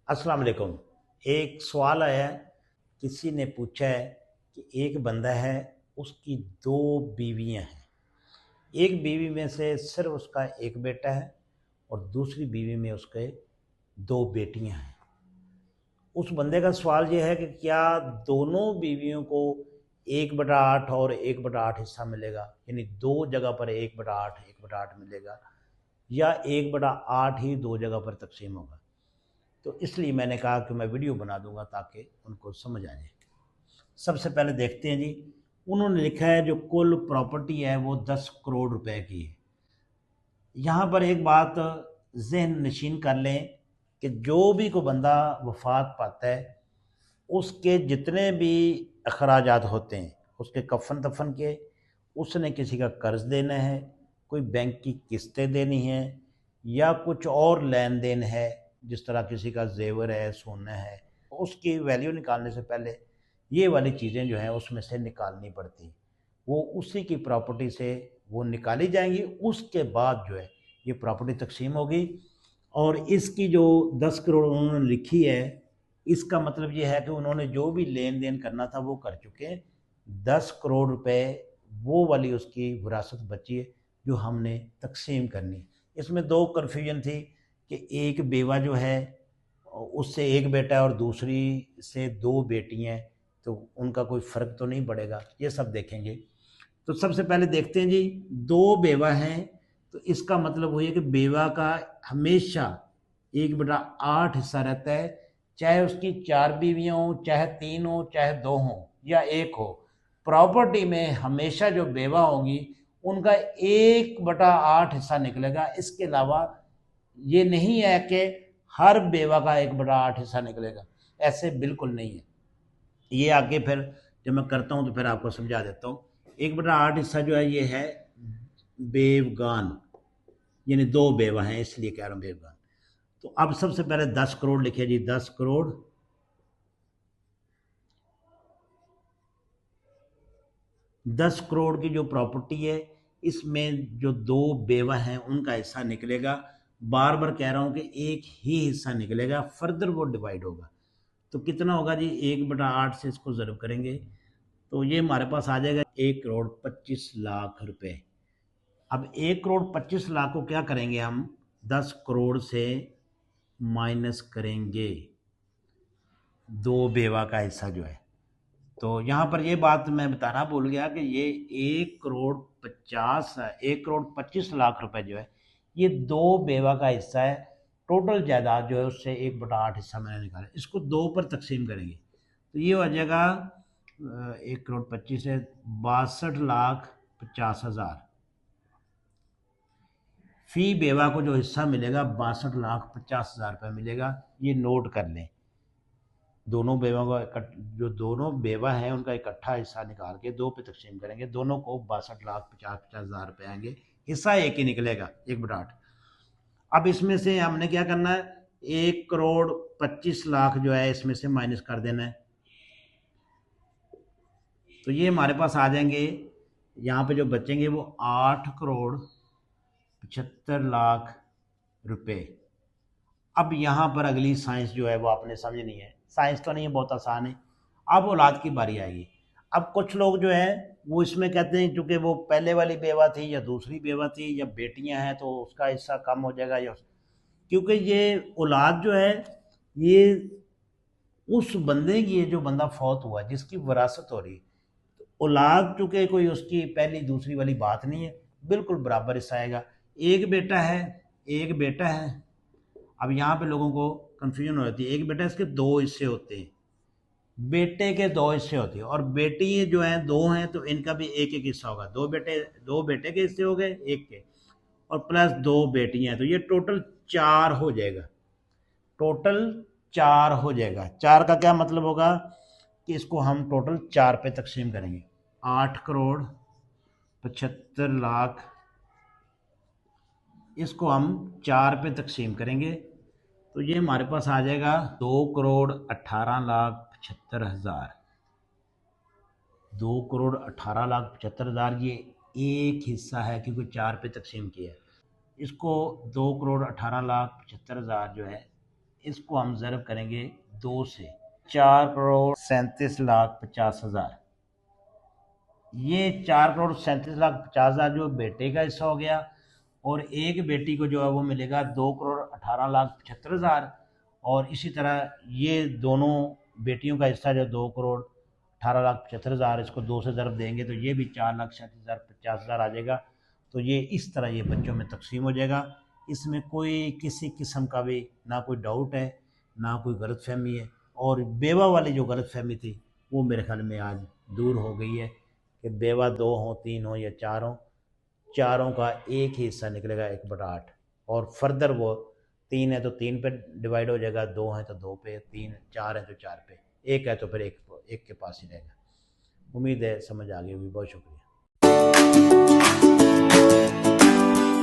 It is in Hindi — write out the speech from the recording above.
अस्सलाम वालेकुम। एक सवाल आया है, किसी ने पूछा है कि एक बंदा है, उसकी दो बीवियां हैं। एक बीवी में से सिर्फ उसका एक बेटा है और दूसरी बीवी में उसके दो बेटियां हैं। उस बंदे का सवाल ये है कि क्या दोनों बीवियों को 1/8 और 1/8 हिस्सा मिलेगा, यानी दो जगह पर 1/8 1/8 मिलेगा, या 1/8 ही दो जगह पर तकसीम होगा। तो इसलिए मैंने कहा कि मैं वीडियो बना दूंगा ताकि उनको समझ आ जाए। सबसे पहले देखते हैं जी, उन्होंने लिखा है जो कुल प्रॉपर्टी है वो 10 करोड़ रुपए की है। यहाँ पर एक बात जहन नशीन कर लें कि जो भी कोई बंदा वफात पाता है, उसके जितने भी अखराजात होते हैं, उसके कफन दफन के, उसने किसी का कर्ज देना है, कोई बैंक की किस्तें देनी है, या कुछ और लेन देन है, जिस तरह किसी का जेवर है, सोना है, उसकी वैल्यू निकालने से पहले ये वाली चीज़ें जो हैं उसमें से निकालनी पड़ती। वो उसी की प्रॉपर्टी से वो निकाली जाएंगी। उसके बाद जो है ये प्रॉपर्टी तकसीम होगी। और इसकी जो 10 करोड़ उन्होंने लिखी है, इसका मतलब ये है कि उन्होंने जो भी लेन देन करना था वो कर चुके हैं। 10 करोड़ रुपए वो वाली उसकी विरासत बची है जो हमने तकसीम करनी। इसमें दो कन्फ्यूजन थी कि एक बेवा जो है उससे एक बेटा है और दूसरी से दो बेटियां हैं, तो उनका कोई फ़र्क तो नहीं पड़ेगा, ये सब देखेंगे। तो सबसे पहले देखते हैं जी, दो बेवा हैं, तो इसका मतलब वही है कि बेवा का हमेशा 1/8 हिस्सा रहता है, चाहे उसकी चार बीवियां हों, चाहे तीन हो, चाहे दो हों, या एक हो। प्रॉपर्टी में हमेशा जो बेवा होंगी उनका 1/8 हिस्सा निकलेगा। इसके अलावा ये नहीं है कि हर बेवा का 1/8 हिस्सा निकलेगा, ऐसे बिल्कुल नहीं है। ये आगे फिर जब मैं करता हूँ तो फिर आपको समझा देता हूँ। 1/8 हिस्सा जो है ये है बेवगान, यानी दो बेवा हैं इसलिए कह रहा हूँ बेवगान। तो अब सबसे पहले 10 करोड़ लिखे जी, 10 करोड़। 10 करोड़ की जो प्रॉपर्टी है, इसमें जो दो बेवा हैं उनका हिस्सा निकलेगा। बार बार कह रहा हूँ कि एक ही हिस्सा निकलेगा, फर्दर वो डिवाइड होगा। तो कितना होगा जी, 1/8 से इसको ज़रब करेंगे तो ये हमारे पास आ जाएगा 1,25,00,000 रुपए। अब 1,25,00,000 को क्या करेंगे हम, 10 करोड़ से माइनस करेंगे दो बेवा का हिस्सा जो है। तो यहाँ पर ये बात मैं बताना भूल गया कि ये 1,25,00,000 रुपए जो है ये दो बेवा का हिस्सा है। टोटल जायदाद जो है उससे 1/8 हिस्सा मैंने निकाला, इसको दो पर तकसीम करेंगे तो ये हो जाएगा 1,25,00,000 है 62,50,000। फी बेवा को जो हिस्सा मिलेगा 62,50,000 रुपये मिलेगा। ये नोट कर लें। दोनों बेवा का जो दोनों बेवा हैं उनका इकट्ठा हिस्सा निकाल के दो पे तकसीम करेंगे, दोनों को 62,50,000 रुपये आएंगे। हिस्सा एक ही निकलेगा, 1/8। अब इसमें से हमने क्या करना है, 1,25,00,000 जो है इसमें से माइनस कर देना है। तो ये हमारे पास आ जाएंगे, यहाँ पे जो बचेंगे वो 8,75,00,000 रुपये। अब यहाँ पर अगली साइंस जो है वो आपने समझनी है। साइंस तो नहीं है, बहुत आसान है। अब औलाद की बारी आएगी। अब कुछ लोग जो है वो इसमें कहते हैं क्योंकि वो पहले वाली बेवा थी या दूसरी बेवा थी या बेटियां हैं तो उसका हिस्सा कम हो जाएगा, या क्योंकि ये औलाद जो है ये उस बंदे की है जो बंदा फौत हुआ जिसकी विरासत हो रही है। तो औलाद चूंकि कोई उसकी पहली दूसरी वाली बात नहीं है, बिल्कुल बराबर हिस्सा आएगा। एक बेटा है, एक बेटा है। अब यहाँ पे लोगों को कंफ्यूजन हो जाती है, एक बेटा इसके दो हिस्से होते हैं, बेटे के दो हिस्से होते हैं, और बेटी जो हैं दो हैं तो इनका भी एक एक हिस्सा होगा। दो बेटे के हिस्से हो गए एक के, और प्लस दो बेटियां हैं, तो ये टोटल चार हो जाएगा। टोटल चार हो जाएगा। चार का क्या मतलब होगा कि इसको हम टोटल चार पे तकसीम करेंगे। 8,75,00,000 इसको हम चार पे तकसीम करेंगे तो ये हमारे पास आ जाएगा 2,18,75,000। 2,18,75,000 ये एक हिस्सा है क्योंकि चार पे तकसीम किया है। इसको 2,18,75,000 जो है इसको हम ज़रब करेंगे 2 से, 4,37,50,000। ये 4,37,50,000 जो बेटे का हिस्सा हो गया, और एक बेटी को जो है वो मिलेगा 2,18,75,000। और इसी तरह ये दोनों बेटियों का हिस्सा जो 2,18,75,000, इसको 2 से ज़रब देंगे तो ये भी 4,37,50,000 आ जाएगा। तो ये इस तरह ये बच्चों में तकसीम हो जाएगा। इसमें कोई किसी किस्म का भी ना कोई डाउट है, ना कोई गलतफहमी है। और बेवा वाली जो गलतफहमी थी वो मेरे ख्याल में आज दूर हो गई है कि बेवा 2 हों, 3 हों या 4 हों, चारों का एक ही हिस्सा निकलेगा 1/8। और फर्दर वो 3 है तो 3 पे डिवाइड हो जाएगा, 2 है तो 2 पे, 3 4 है तो 4 पे, 1 है तो फिर एक के पास ही रहेगा। उम्मीद है समझ आ गई होगी। बहुत शुक्रिया।